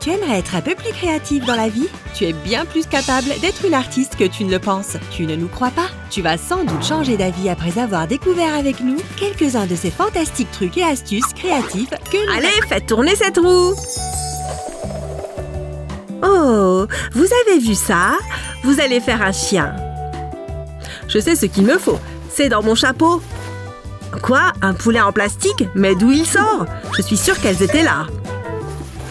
Tu aimerais être un peu plus créative dans la vie? Tu es bien plus capable d'être une artiste que tu ne le penses. Tu ne nous crois pas? Tu vas sans doute changer d'avis après avoir découvert avec nous quelques-uns de ces fantastiques trucs et astuces créatifs que nous... Allez, faites tourner cette roue! Oh, vous avez vu ça? Vous allez faire un chien. Je sais ce qu'il me faut. C'est dans mon chapeau. Quoi? Un poulet en plastique? Mais d'où il sort? Je suis sûre qu'elles étaient là.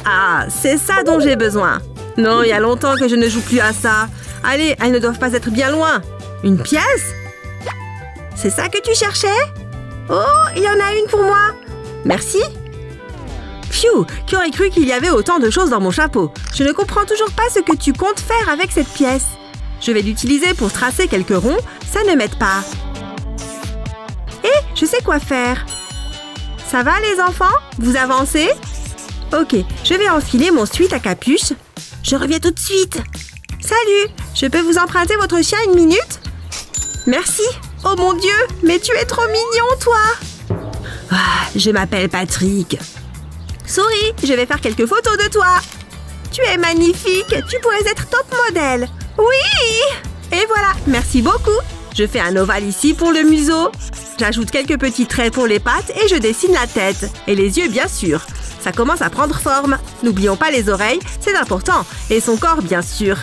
Ah, c'est ça dont j'ai besoin. Non, il y a longtemps que je ne joue plus à ça. Allez, elles ne doivent pas être bien loin. Une pièce? C'est ça que tu cherchais? Oh, il y en a une pour moi. Merci. Phew, qui aurait cru qu'il y avait autant de choses dans mon chapeau? Je ne comprends toujours pas ce que tu comptes faire avec cette pièce. Je vais l'utiliser pour tracer quelques ronds, ça ne m'aide pas. Je sais quoi faire. Ça va les enfants? Vous avancez? Ok, je vais enfiler mon sweat à capuche. Je reviens tout de suite. Salut, je peux vous emprunter votre chien une minute? Merci. Oh mon Dieu, mais tu es trop mignon, toi. Ah, je m'appelle Patrick. Souris, je vais faire quelques photos de toi. Tu es magnifique, tu pourrais être top modèle. Oui! Et voilà, merci beaucoup. Je fais un ovale ici pour le museau. J'ajoute quelques petits traits pour les pattes et je dessine la tête. Et les yeux, bien sûr. Ça commence à prendre forme. N'oublions pas les oreilles, c'est important. Et son corps, bien sûr.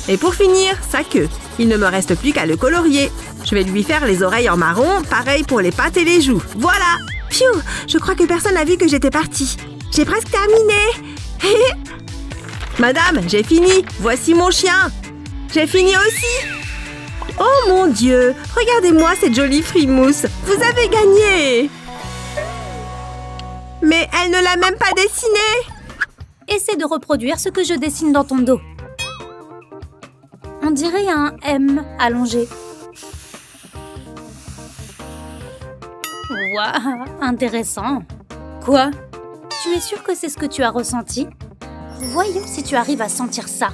Et pour finir, sa queue. Il ne me reste plus qu'à le colorier. Je vais lui faire les oreilles en marron, pareil pour les pattes et les joues. Voilà! Phew! Je crois que personne n'a vu que j'étais partie. J'ai presque terminé. Madame, j'ai fini. Voici mon chien. J'ai fini aussi. Oh mon Dieu! Regardez-moi cette jolie frimousse! Vous avez gagné! Mais elle ne l'a même pas dessinée! Essaie de reproduire ce que je dessine dans ton dos. On dirait un M allongé. Waouh, intéressant. Quoi? Tu es sûre que c'est ce que tu as ressenti? Voyons si tu arrives à sentir ça.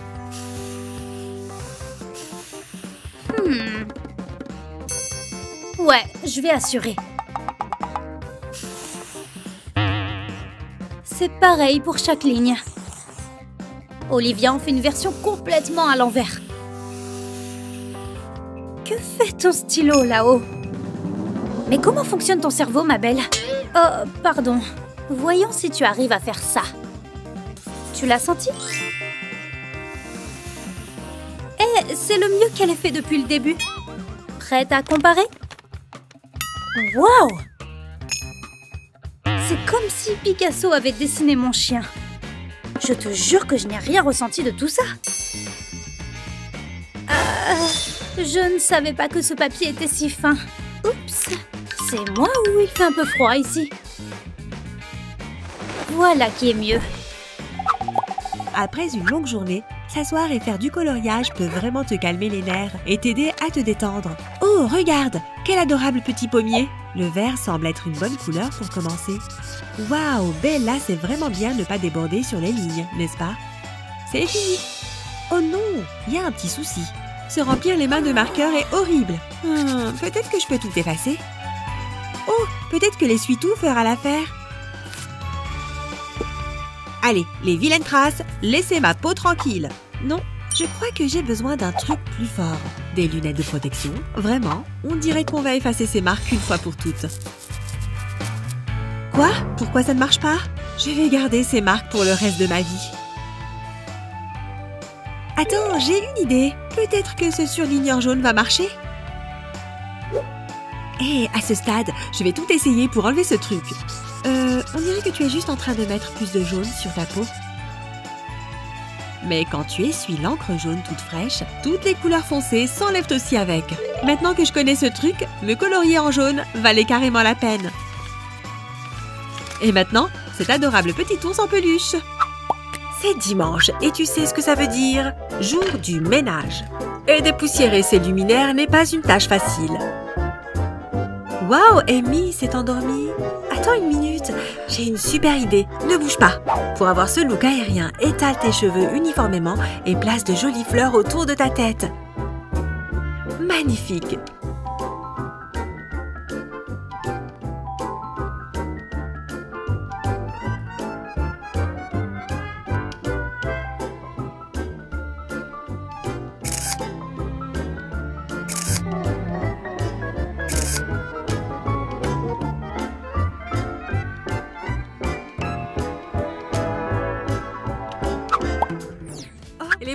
Ouais, je vais assurer. C'est pareil pour chaque ligne. Olivia en fait une version complètement à l'envers. Que fait ton stylo là-haut? Mais comment fonctionne ton cerveau, ma belle? Oh, pardon. Voyons si tu arrives à faire ça. Tu l'as senti? Eh, c'est le mieux qu'elle ait fait depuis le début. Prête à comparer? Waouh! C'est comme si Picasso avait dessiné mon chien. Je te jure que je n'ai rien ressenti de tout ça. Je ne savais pas que ce papier était si fin. Oups! C'est moi ou il fait un peu froid ici? Voilà qui est mieux. Après une longue journée, s'asseoir et faire du coloriage peut vraiment te calmer les nerfs et t'aider à te détendre. Oh, regarde! Quel adorable petit pommier! Le vert semble être une bonne couleur pour commencer. Waouh, Bella, c'est vraiment bien de ne pas déborder sur les lignes, n'est-ce pas? C'est fini! Oh non! Il y a un petit souci. Se remplir les mains de marqueurs est horrible. Peut-être que je peux tout effacer. Oh, peut-être que l'essuie-tout fera l'affaire. Allez, les vilaines traces, laissez ma peau tranquille. Non, je crois que j'ai besoin d'un truc plus fort. Des lunettes de protection, vraiment. On dirait qu'on va effacer ces marques une fois pour toutes. Quoi? Pourquoi ça ne marche pas? Je vais garder ces marques pour le reste de ma vie. Attends, j'ai une idée. Peut-être que ce surligneur jaune va marcher? Hé, à ce stade, je vais tout essayer pour enlever ce truc. On dirait que tu es juste en train de mettre plus de jaune sur ta peau. Mais quand tu essuies l'encre jaune toute fraîche, toutes les couleurs foncées s'enlèvent aussi avec. Maintenant que je connais ce truc, me colorier en jaune valait carrément la peine. Et maintenant, cet adorable petit ours en peluche. C'est dimanche et tu sais ce que ça veut dire? Jour du ménage. Et dépoussiérer ces luminaires n'est pas une tâche facile. Waouh, Amy s'est endormie. Attends une minute, j'ai une super idée. Ne bouge pas. Pour avoir ce look aérien, étale tes cheveux uniformément et place de jolies fleurs autour de ta tête. Magnifique.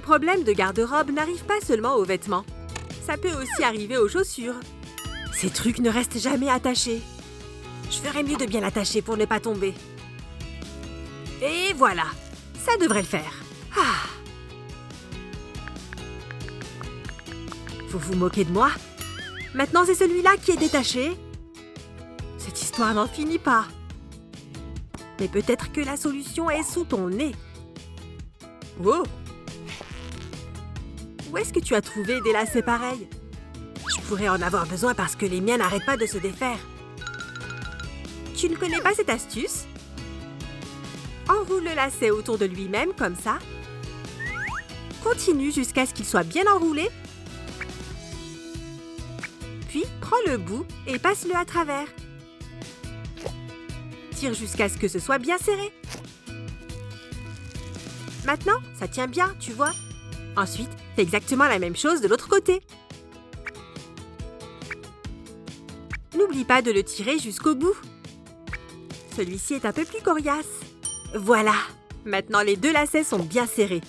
problème de garde-robe n'arrive pas seulement aux vêtements. Ça peut aussi arriver aux chaussures. Ces trucs ne restent jamais attachés. Je ferais mieux de bien l'attacher pour ne pas tomber. Et voilà, ça devrait le faire. Ah. Vous vous moquez de moi? Maintenant, c'est celui-là qui est détaché. Cette histoire n'en finit pas. Mais peut-être que la solution est sous ton nez. Wow! Où est-ce que tu as trouvé des lacets pareils? Je pourrais en avoir besoin parce que les miens n'arrêtent pas de se défaire. Tu ne connais pas cette astuce? Enroule le lacet autour de lui-même comme ça. Continue jusqu'à ce qu'il soit bien enroulé. Puis, prends le bout et passe-le à travers. Tire jusqu'à ce que ce soit bien serré. Maintenant, ça tient bien, tu vois. Ensuite, fais exactement la même chose de l'autre côté. N'oublie pas de le tirer jusqu'au bout. Celui-ci est un peu plus coriace. Voilà. Maintenant, les deux lacets sont bien serrés.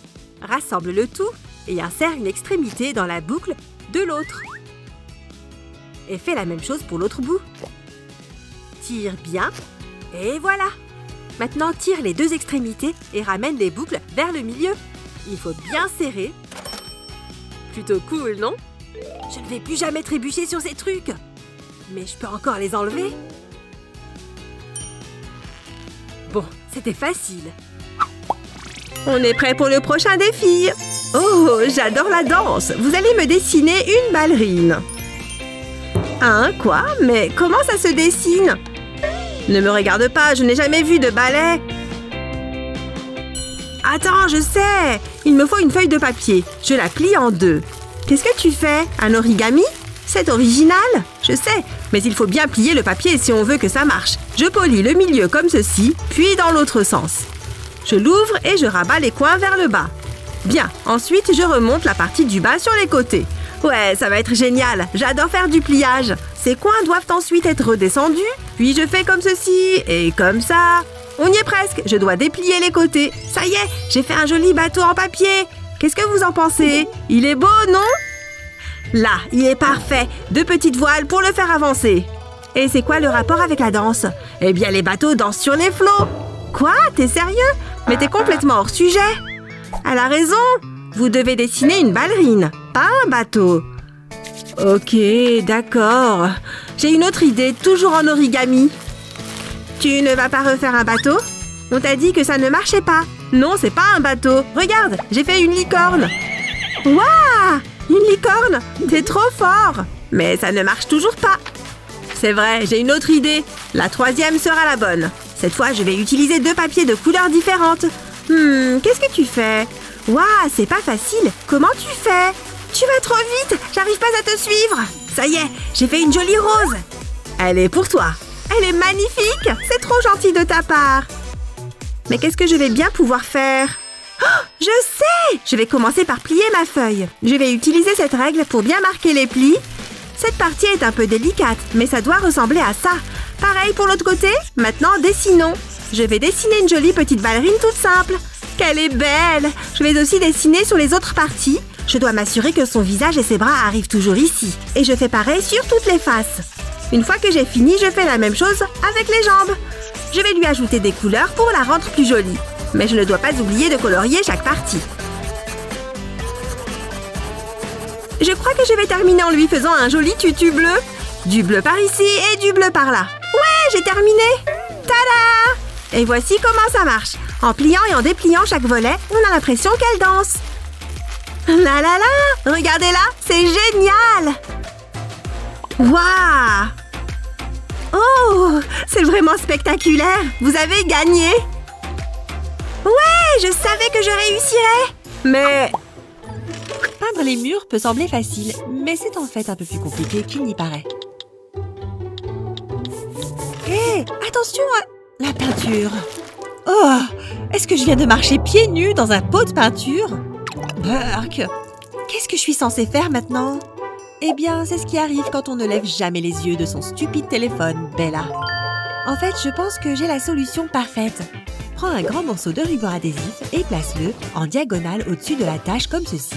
Rassemble le tout et insère une extrémité dans la boucle de l'autre. Et fais la même chose pour l'autre bout. Tire bien. Et voilà. Maintenant, tire les deux extrémités et ramène les boucles vers le milieu. Il faut bien serrer. Plutôt cool, non? Je ne vais plus jamais trébucher sur ces trucs. Mais je peux encore les enlever. Bon, c'était facile. On est prêt pour le prochain défi. Oh, j'adore la danse. Vous allez me dessiner une ballerine. Hein, quoi? Mais comment ça se dessine? Ne me regarde pas, je n'ai jamais vu de ballet. Attends, je sais. Il me faut une feuille de papier. Je la plie en deux. Qu'est-ce que tu fais? Un origami? C'est original? Je sais, mais il faut bien plier le papier si on veut que ça marche. Je polis le milieu comme ceci, puis dans l'autre sens. Je l'ouvre et je rabats les coins vers le bas. Bien, ensuite je remonte la partie du bas sur les côtés. Ouais, ça va être génial. J'adore faire du pliage. Ces coins doivent ensuite être redescendus. Puis je fais comme ceci et comme ça. On y est presque. Je dois déplier les côtés. Ça y est, j'ai fait un joli bateau en papier. Qu'est-ce que vous en pensez? Il est beau, non? Là, il est parfait. Deux petites voiles pour le faire avancer. Et c'est quoi le rapport avec la danse? Eh bien, les bateaux dansent sur les flots. Quoi? T'es sérieux? Mais t'es complètement hors sujet. Elle a raison. Vous devez dessiner une ballerine, pas un bateau. Ok, d'accord. J'ai une autre idée, toujours en origami. Tu ne vas pas refaire un bateau? On t'a dit que ça ne marchait pas. Non, c'est pas un bateau. Regarde, j'ai fait une licorne. Waouh! Une licorne? T'es trop fort. Mais ça ne marche toujours pas. C'est vrai, j'ai une autre idée. La troisième sera la bonne. Cette fois, je vais utiliser deux papiers de couleurs différentes. Qu'est-ce que tu fais? Waouh, c'est pas facile. Comment tu fais? Tu vas trop vite. J'arrive pas à te suivre. Ça y est, j'ai fait une jolie rose. Elle est pour toi. Elle est magnifique. C'est trop gentil de ta part. Mais qu'est-ce que je vais bien pouvoir faire? Oh, je sais! Je vais commencer par plier ma feuille. Je vais utiliser cette règle pour bien marquer les plis. Cette partie est un peu délicate, mais ça doit ressembler à ça. Pareil pour l'autre côté. Maintenant, dessinons. Je vais dessiner une jolie petite ballerine toute simple. Qu'elle est belle! Je vais aussi dessiner sur les autres parties. Je dois m'assurer que son visage et ses bras arrivent toujours ici. Et je fais pareil sur toutes les faces. Une fois que j'ai fini, je fais la même chose avec les jambes. Je vais lui ajouter des couleurs pour la rendre plus jolie. Mais je ne dois pas oublier de colorier chaque partie. Je crois que je vais terminer en lui faisant un joli tutu bleu. Du bleu par ici et du bleu par là. Ouais, j'ai terminé! Tada! Et voici comment ça marche. En pliant et en dépliant chaque volet, on a l'impression qu'elle danse. Là là là! Regardez-la, c'est génial! Waouh! Oh! C'est vraiment spectaculaire! Vous avez gagné! Ouais! Je savais que je réussirais! Mais... Peindre les murs peut sembler facile, mais c'est en fait un peu plus compliqué qu'il n'y paraît. Hé! Attention à la peinture! Oh! Est-ce que je viens de marcher pieds nus dans un pot de peinture? Burk! Qu'est-ce que je suis censée faire maintenant? Eh bien, c'est ce qui arrive quand on ne lève jamais les yeux de son stupide téléphone, Bella. En fait, je pense que j'ai la solution parfaite. Prends un grand morceau de ruban adhésif et place-le en diagonale au-dessus de la tache comme ceci.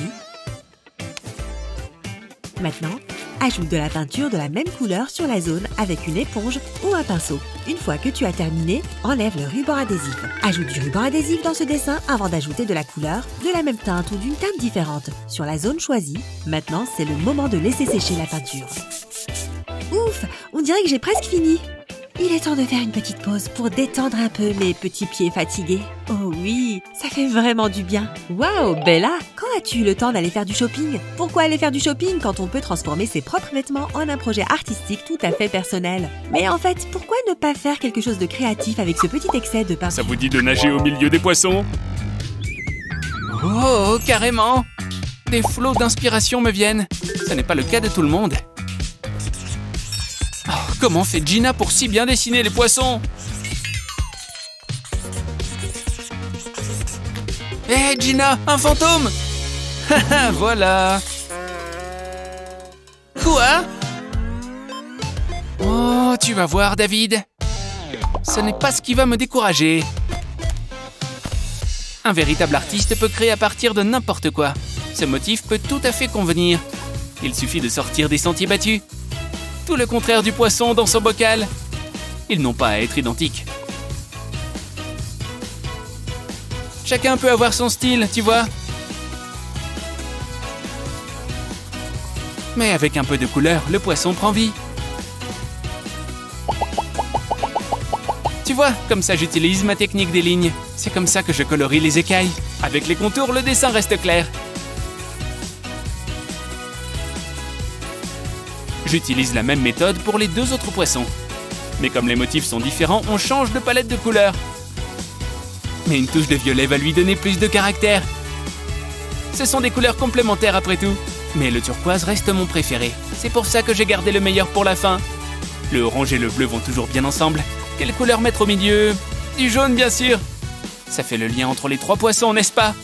Maintenant, ajoute de la peinture de la même couleur sur la zone avec une éponge ou un pinceau. Une fois que tu as terminé, enlève le ruban adhésif. Ajoute du ruban adhésif dans ce dessin avant d'ajouter de la couleur, de la même teinte ou d'une teinte différente sur la zone choisie. Maintenant, c'est le moment de laisser sécher la peinture. Ouf, on dirait que j'ai presque fini. Il est temps de faire une petite pause pour détendre un peu mes petits pieds fatigués. Oh oui, ça fait vraiment du bien. Waouh, Bella, quand as-tu eu le temps d'aller faire du shopping? Pourquoi aller faire du shopping quand on peut transformer ses propres vêtements en un projet artistique tout à fait personnel? Mais en fait, pourquoi ne pas faire quelque chose de créatif avec ce petit excès de peinture? Ça vous dit de nager au milieu des poissons? Oh, carrément! Des flots d'inspiration me viennent. Ce n'est pas le cas de tout le monde. Comment fait Gina pour si bien dessiner les poissons? Hé, Gina, un fantôme! Haha, voilà! Quoi? Oh, tu vas voir, David. Ce n'est pas ce qui va me décourager. Un véritable artiste peut créer à partir de n'importe quoi. Ce motif peut tout à fait convenir. Il suffit de sortir des sentiers battus. Tout le contraire du poisson dans son bocal. Ils n'ont pas à être identiques. Chacun peut avoir son style, tu vois. Mais avec un peu de couleur, le poisson prend vie. Tu vois, comme ça j'utilise ma technique des lignes. C'est comme ça que je colorie les écailles. Avec les contours, le dessin reste clair. J'utilise la même méthode pour les deux autres poissons. Mais comme les motifs sont différents, on change de palette de couleurs. Mais une touche de violet va lui donner plus de caractère. Ce sont des couleurs complémentaires après tout. Mais le turquoise reste mon préféré. C'est pour ça que j'ai gardé le meilleur pour la fin. Le orange et le bleu vont toujours bien ensemble. Quelle couleur mettre au milieu? Du jaune, bien sûr. Ça fait le lien entre les trois poissons, n'est-ce pas?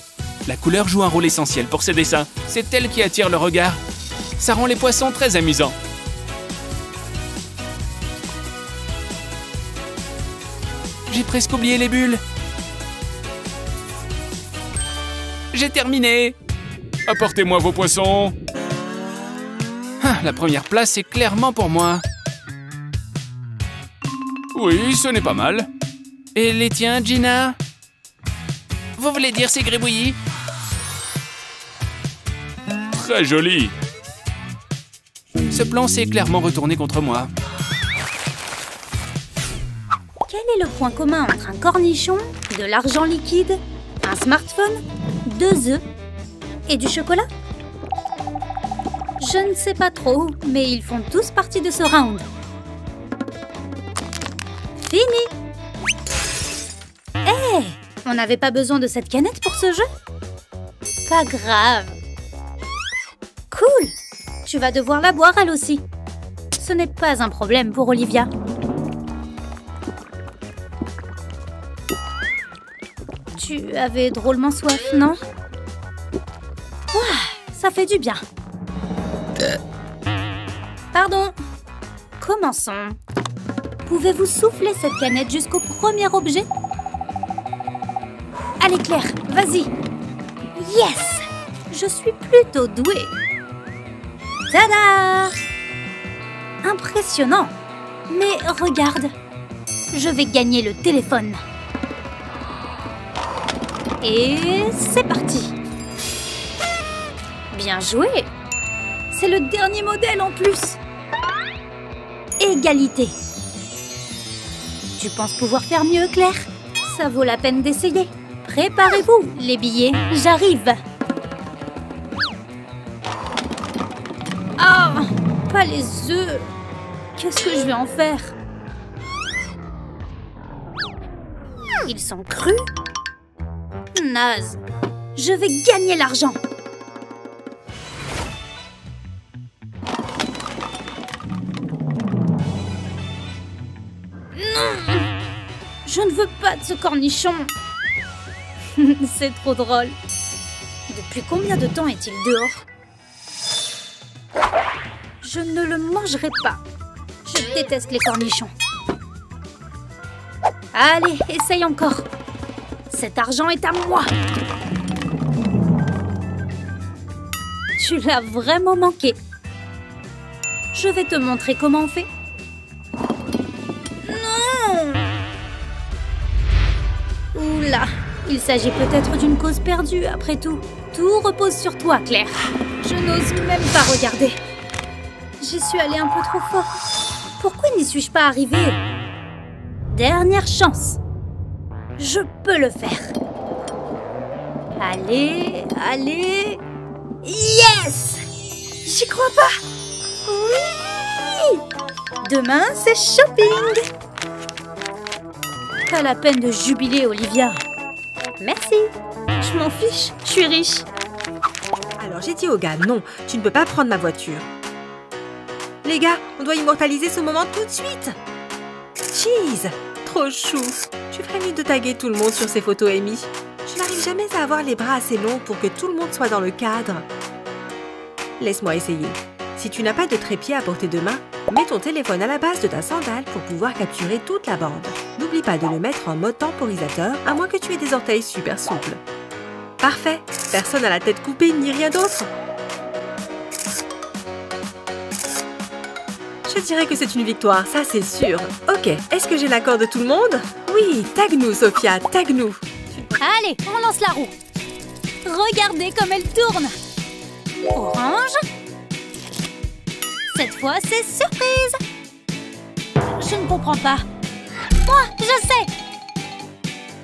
La couleur joue un rôle essentiel pour ce dessin. C'est elle qui attire le regard. Ça rend les poissons très amusants. J'ai presque oublié les bulles. J'ai terminé. Apportez-moi vos poissons. Ah, la première place est clairement pour moi. Oui, ce n'est pas mal. Et les tiens, Gina? Vous voulez dire c'est gribouillis? Très joli. Ce plan s'est clairement retourné contre moi. Quel est le point commun entre un cornichon, de l'argent liquide, un smartphone, 2 œufs et du chocolat? Je ne sais pas trop, mais ils font tous partie de ce round. Fini! Hé! On n'avait pas besoin de cette canette pour ce jeu? Pas grave. Cool! Tu vas devoir la boire elle aussi. Ce n'est pas un problème pour Olivia. Tu avais drôlement soif, non? Ouah, ça fait du bien. Pardon. Commençons. Pouvez-vous souffler cette canette jusqu'au premier objet? Allez Claire, vas-y. Yes! Je suis plutôt douée. Tada! Impressionnant. Mais regarde, je vais gagner le téléphone. Et c'est parti. Bien joué. C'est le dernier modèle en plus. Égalité. Tu penses pouvoir faire mieux, Claire? Ça vaut la peine d'essayer. Préparez-vous, les billets, j'arrive. Ah, pas les œufs. Qu'est-ce que je vais en faire? Ils sont crus? Naze. Je vais gagner l'argent. Non! Je ne veux pas de ce cornichon. C'est trop drôle. Depuis combien de temps est-il dehors? Je ne le mangerai pas. Je déteste les cornichons. Allez, essaye encore. Cet argent est à moi. Tu l'as vraiment manqué. Je vais te montrer comment on fait. Non! Oula, il s'agit peut-être d'une cause perdue après tout. Tout repose sur toi, Claire. Je n'ose même pas regarder. J'y suis allée un peu trop fort. Pourquoi n'y suis-je pas arrivée? Dernière chance. Je peux le faire. Allez, allez. Yes! J'y crois pas. Oui! Demain, c'est shopping. Pas la peine de jubiler, Olivia. Merci. Je m'en fiche, je suis riche. Alors j'ai dit au gars, non, tu ne peux pas prendre ma voiture. Les gars, on doit immortaliser ce moment tout de suite. Cheese, trop chou. Tu ferais mieux de taguer tout le monde sur ces photos, Amy. Je n'arrive jamais à avoir les bras assez longs pour que tout le monde soit dans le cadre. Laisse-moi essayer. Si tu n'as pas de trépied à portée de main, mets ton téléphone à la base de ta sandale pour pouvoir capturer toute la bande. N'oublie pas de le mettre en mode temporisateur, à moins que tu aies des orteils super souples. Parfait. Personne à la tête coupée ni rien d'autre. Je dirais que c'est une victoire, ça c'est sûr. Ok, est-ce que j'ai l'accord de tout le monde? Oui, tag-nous, Sophia, tag-nous. Allez, on lance la roue. Regardez comme elle tourne. Orange. Cette fois, c'est surprise. Je ne comprends pas. Moi, je sais.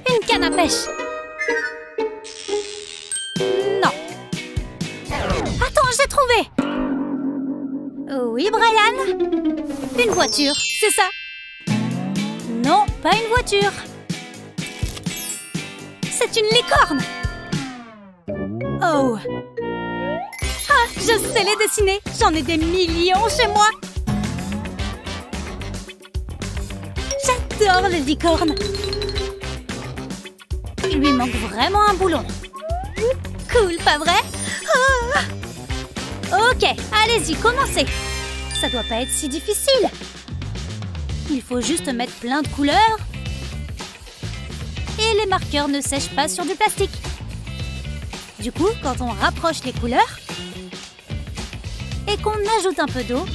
Une canne à pêche. Non. Attends, j'ai trouvé. Oui, Brian. Une voiture, c'est ça? Non, pas une voiture. C'est une licorne. Oh. Ah, je sais les dessiner. J'en ai des millions chez moi. J'adore les licornes. Il lui manque vraiment un boulon. Cool, pas vrai? Ah. Ok, allez-y, commencez. Ça doit pas être si difficile. Il faut juste mettre plein de couleurs. Et les marqueurs ne sèchent pas sur du plastique. Du coup, quand on rapproche les couleurs et qu'on ajoute un peu d'eau,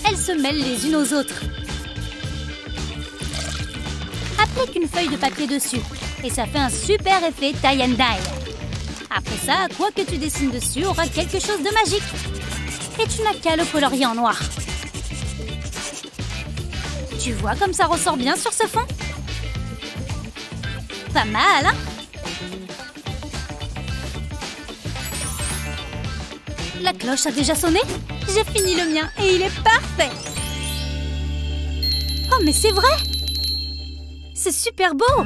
elles se mêlent les unes aux autres. Applique une feuille de papier dessus et ça fait un super effet tie and dye. Après ça, quoi que tu dessines dessus aura quelque chose de magique. Et tu n'as qu'à le colorier en noir. Tu vois comme ça ressort bien sur ce fond? Pas mal, hein? La cloche a déjà sonné? J'ai fini le mien et il est parfait! Oh, mais c'est vrai! C'est super beau!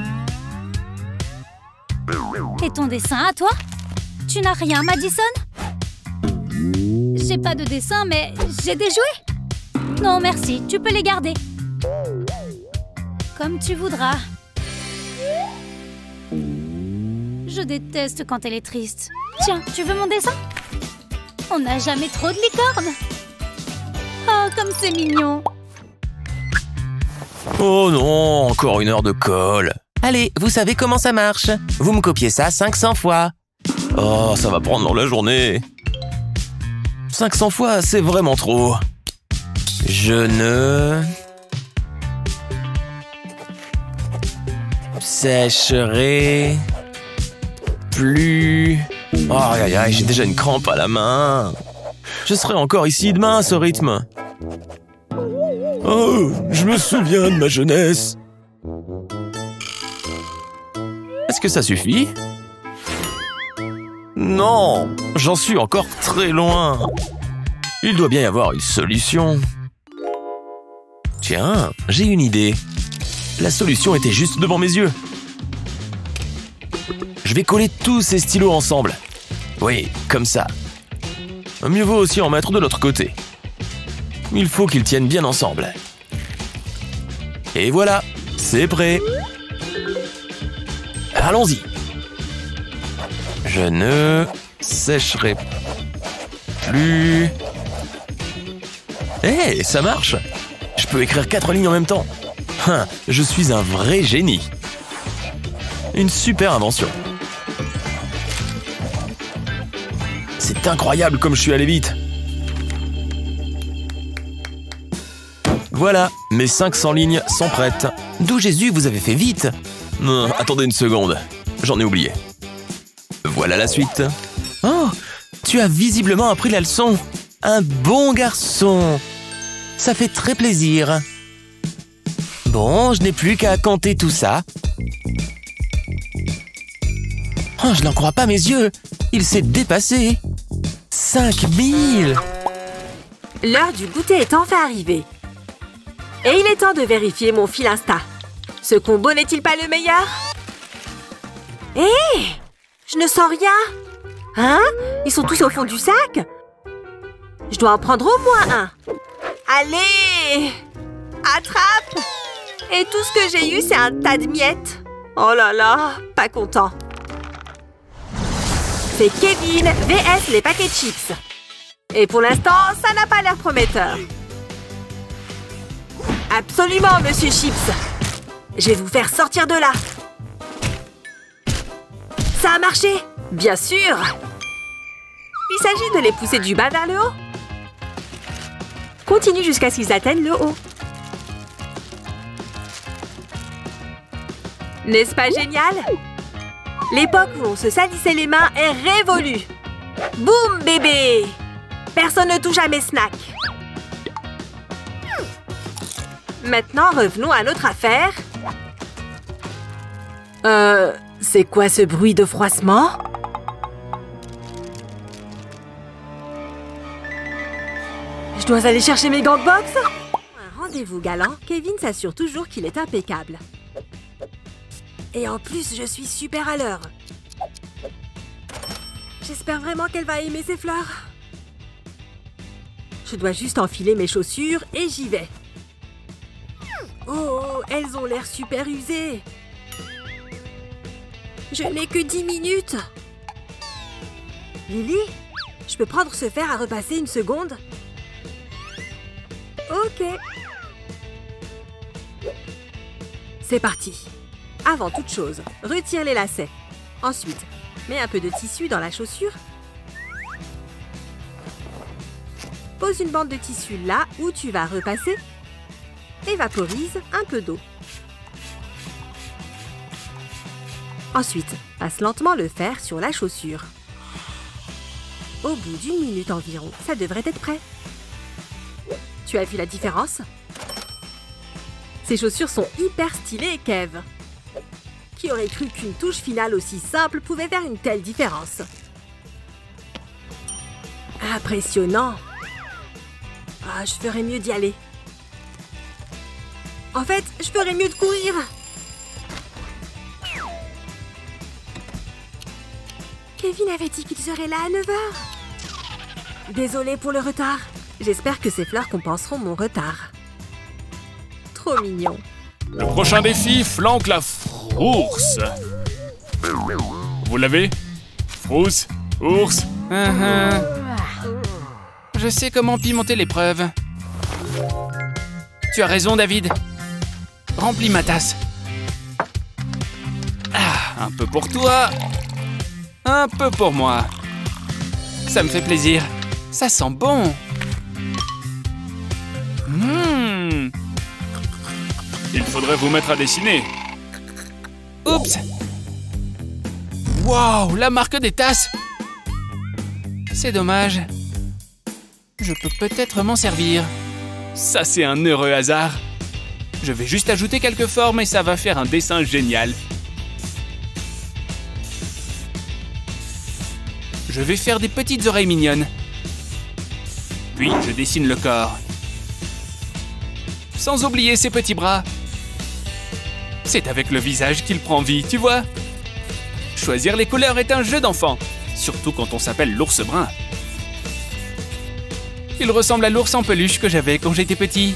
Et ton dessin à toi? Tu n'as rien, Madison? J'ai pas de dessin, mais j'ai des jouets! Non, merci, tu peux les garder. Comme tu voudras. Je déteste quand elle est triste. Tiens, tu veux mon dessin? On n'a jamais trop de licornes. Oh, comme c'est mignon. Oh non, encore une heure de colle. Allez, vous savez comment ça marche. Vous me copiez ça 500 fois. Oh, ça va prendre la journée. 500 fois, c'est vraiment trop. Je ne... sécherai... plus... Oh, aïe, aïe, j'ai déjà une crampe à la main. Je serai encore ici demain à ce rythme. Oh, je me souviens de ma jeunesse. Est-ce que ça suffit? Non, j'en suis encore très loin. Il doit bien y avoir une solution. Tiens, j'ai une idée. La solution était juste devant mes yeux. Je vais coller tous ces stylos ensemble. Oui, comme ça. Mieux vaut aussi en mettre de l'autre côté. Il faut qu'ils tiennent bien ensemble. Et voilà, c'est prêt. Allons-y. Je ne sécherai plus. Hé, ça marche. Je peux écrire 4 lignes en même temps. Je suis un vrai génie. Une super invention. C'est incroyable comme je suis allé vite. Voilà, mes 500 lignes sont prêtes. D'où Jésus, vous avez fait vite. Attendez une seconde, j'en ai oublié. Voilà la suite. Oh, tu as visiblement appris la leçon. Un bon garçon. Ça fait très plaisir. Bon, je n'ai plus qu'à compter tout ça. Oh, je n'en crois pas mes yeux. Il s'est dépassé. 5000. L'heure du goûter est enfin arrivée. Et il est temps de vérifier mon fil Insta. Ce combo n'est-il pas le meilleur? Hé! Je ne sens rien. Hein? Ils sont tous au fond du sac? Je dois en prendre au moins un. Allez! Attrape! Et tout ce que j'ai eu, c'est un tas de miettes. Oh là là, pas content. C'est Kevin vs les paquets de chips. Et pour l'instant, ça n'a pas l'air prometteur. Absolument, monsieur Chips. Je vais vous faire sortir de là. Ça a marché? Bien sûr. Il s'agit de les pousser du bas vers le haut. Continue jusqu'à ce qu'ils atteignent le haut. N'est-ce pas génial? L'époque où on se salissait les mains est révolue. Boum, bébé! Personne ne touche à mes snacks. Maintenant, revenons à notre affaire. C'est quoi ce bruit de froissement? Je dois aller chercher mes gants de boxe? Un rendez-vous galant, Kevin s'assure toujours qu'il est impeccable. Et en plus, je suis super à l'heure. J'espère vraiment qu'elle va aimer ces fleurs. Je dois juste enfiler mes chaussures et j'y vais. Oh, elles ont l'air super usées. Je n'ai que 10 minutes. Lily, je peux prendre ce fer à repasser une seconde? Ok. C'est parti. Avant toute chose, retire les lacets. Ensuite, mets un peu de tissu dans la chaussure. Pose une bande de tissu là où tu vas repasser. Et vaporise un peu d'eau. Ensuite, passe lentement le fer sur la chaussure. Au bout d'1 minute environ, ça devrait être prêt. Tu as vu la différence? Ces chaussures sont hyper stylées, Kev. Qui aurait cru qu'une touche finale aussi simple pouvait faire une telle différence? Impressionnant! Ah, je ferais mieux d'y aller. En fait, je ferais mieux de courir. Kevin avait dit qu'il serait là à 9 h. Désolée pour le retard. J'espère que ces fleurs compenseront mon retard. Trop mignon. Le prochain défi flanque la frousse. Vous l'avez? Frousse, ours. Je sais comment pimenter l'épreuve. Tu as raison, David. Remplis ma tasse. Ah, un peu pour toi. Un peu pour moi. Ça me fait plaisir. Ça sent bon. Il faudrait vous mettre à dessiner. Oups. Waouh, la marque des tasses. C'est dommage. Je peux peut-être m'en servir. Ça, c'est un heureux hasard. Je vais juste ajouter quelques formes et ça va faire un dessin génial. Je vais faire des petites oreilles mignonnes. Puis, je dessine le corps. Sans oublier ses petits bras. C'est avec le visage qu'il prend vie, tu vois. Choisir les couleurs est un jeu d'enfant, surtout quand on s'appelle l'ours brun. Il ressemble à l'ours en peluche que j'avais quand j'étais petit.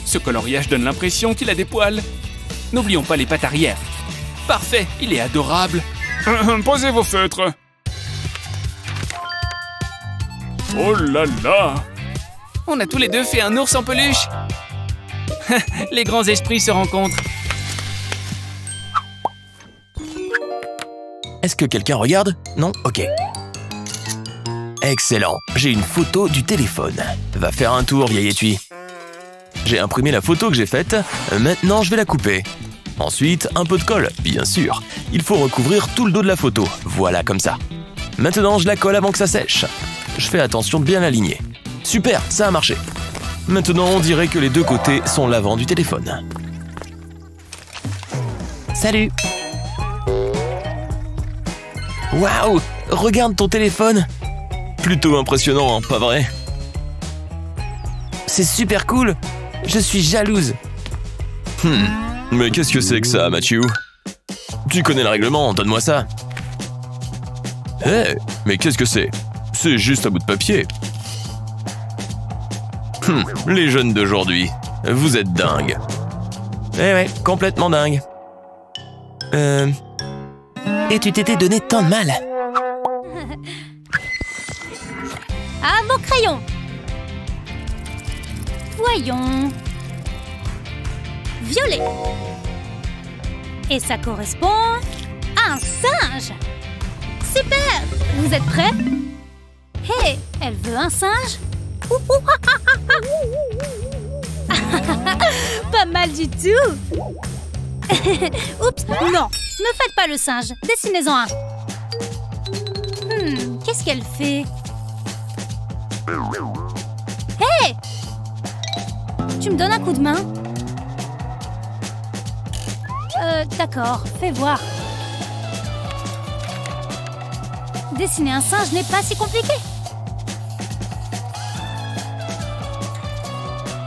Ce coloriage donne l'impression qu'il a des poils. N'oublions pas les pattes arrière. Parfait, il est adorable. Posez vos feutres. Oh là là! On a tous les deux fait un ours en peluche. Les grands esprits se rencontrent. Est-ce que quelqu'un regarde? Non? Ok. Excellent, j'ai une photo du téléphone. Va faire un tour, vieille étui. J'ai imprimé la photo que j'ai faite, maintenant je vais la couper. Ensuite, un peu de colle, bien sûr. Il faut recouvrir tout le dos de la photo, voilà comme ça. Maintenant, je la colle avant que ça sèche. Je fais attention de bien l'aligner. Super, ça a marché. Maintenant, on dirait que les deux côtés sont l'avant du téléphone. Salut! Waouh! Regarde ton téléphone! Plutôt impressionnant, hein, pas vrai? C'est super cool! Je suis jalouse! Mais qu'est-ce que c'est que ça, Matthew? Tu connais le règlement, donne-moi ça! Hé, mais qu'est-ce que c'est? C'est juste un bout de papier. Les jeunes d'aujourd'hui, vous êtes dingues. Eh ouais, complètement dingue. Et tu t'étais donné tant de mal. À vos crayons. Voyons. Violet. Et ça correspond à un singe. Super! Vous êtes prêts? Hé, elle veut un singe? Pas mal du tout. Oups, non, ne faites pas le singe. Dessinez-en un. Qu'est-ce qu'elle fait? Hé! Tu me donnes un coup de main? D'accord, fais voir. Dessiner un singe n'est pas si compliqué.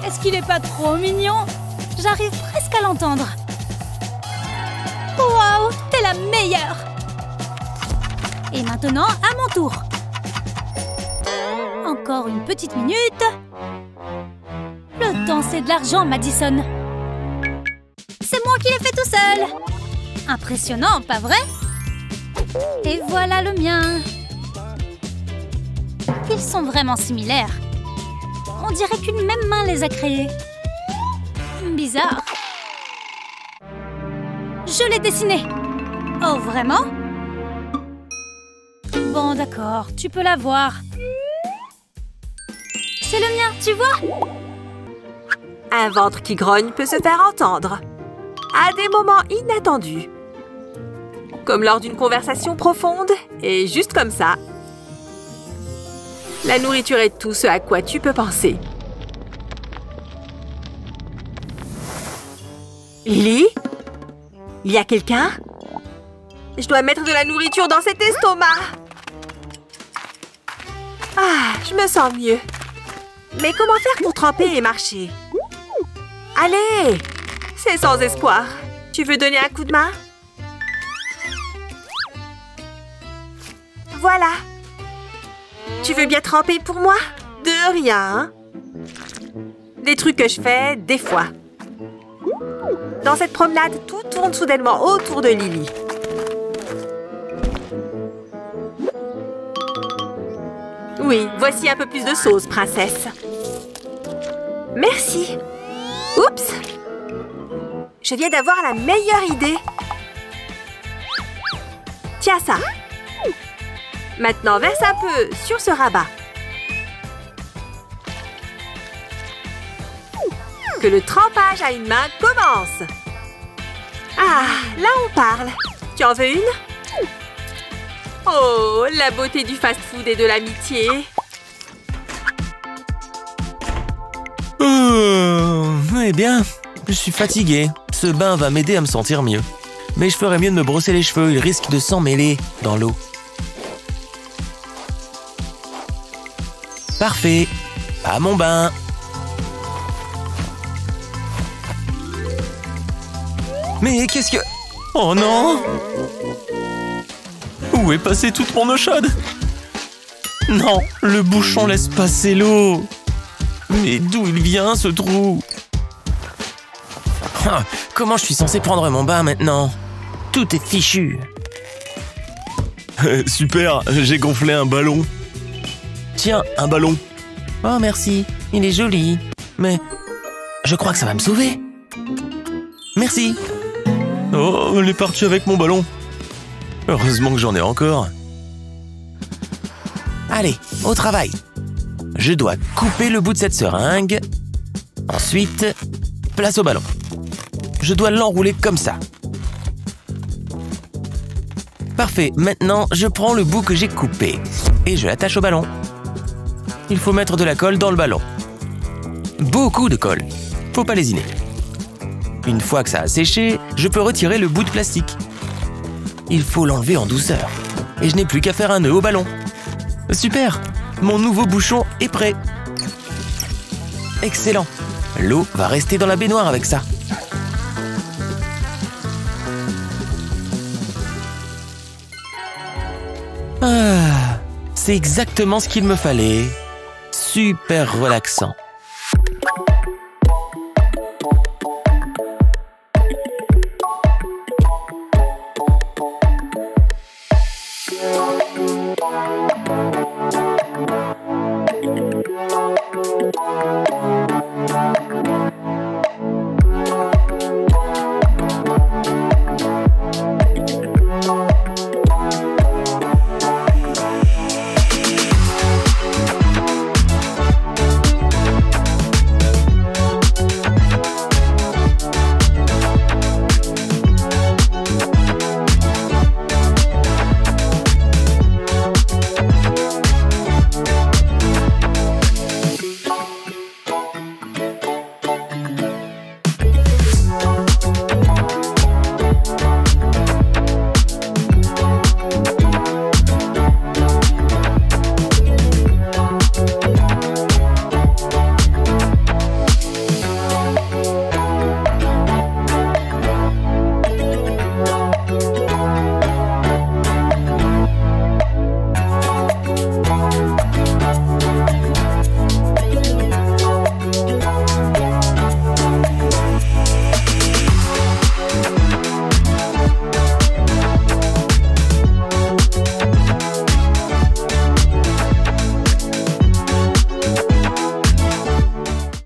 Est-ce qu'il n'est pas trop mignon? J'arrive presque à l'entendre. Waouh, t'es la meilleure! Et maintenant, à mon tour. Encore une petite minute. Le temps, c'est de l'argent, Madison. C'est moi qui l'ai fait tout seul. Impressionnant, pas vrai? Et voilà le mien. Ils sont vraiment similaires. On dirait qu'une même main les a créés. Bizarre. Je l'ai dessiné. Oh, vraiment? Bon, d'accord, tu peux la voir. C'est le mien, tu vois? Un ventre qui grogne peut se faire entendre. À des moments inattendus. Comme lors d'une conversation profonde, et juste comme ça. La nourriture est tout ce à quoi tu peux penser. Lily? Il y a quelqu'un? Je dois mettre de la nourriture dans cet estomac. Ah, je me sens mieux. Mais comment faire pour tremper et marcher? Allez! C'est sans espoir. Tu veux donner un coup de main? Voilà. Tu veux bien tremper pour moi? De rien, hein? Des trucs que je fais des fois. Dans cette promenade, tout tourne soudainement autour de Lily. Oui, voici un peu plus de sauce, princesse. Merci. Oups! Je viens d'avoir la meilleure idée. Tiens ça. Maintenant, verse un peu sur ce rabat. Que le trempage à une main commence. Ah, là on parle. Tu en veux une? Oh, la beauté du fast-food et de l'amitié. Eh bien, je suis fatigué. Ce bain va m'aider à me sentir mieux. Mais je ferais mieux de me brosser les cheveux, ils risquent de s'en mêler dans l'eau. Parfait. À mon bain. Mais qu'est-ce que... Oh non! Où est passée toute mon eau chaude? Non, le bouchon laisse passer l'eau. Mais d'où il vient ce trou? Ah, comment je suis censé prendre mon bain maintenant? Tout est fichu. Super, j'ai gonflé un ballon. Tiens, un ballon. Oh merci, il est joli. Mais je crois que ça va me sauver. Merci. Oh, elle est partie avec mon ballon. Heureusement que j'en ai encore. Allez, au travail. Je dois couper le bout de cette seringue. Ensuite, place au ballon. Je dois l'enrouler comme ça. Parfait, maintenant je prends le bout que j'ai coupé et je l'attache au ballon. Il faut mettre de la colle dans le ballon. Beaucoup de colle, faut pas lésiner. Une fois que ça a séché, je peux retirer le bout de plastique. Il faut l'enlever en douceur. Et je n'ai plus qu'à faire un nœud au ballon. Super! Mon nouveau bouchon est prêt. Excellent! L'eau va rester dans la baignoire avec ça. Ah, c'est exactement ce qu'il me fallait. Super relaxant.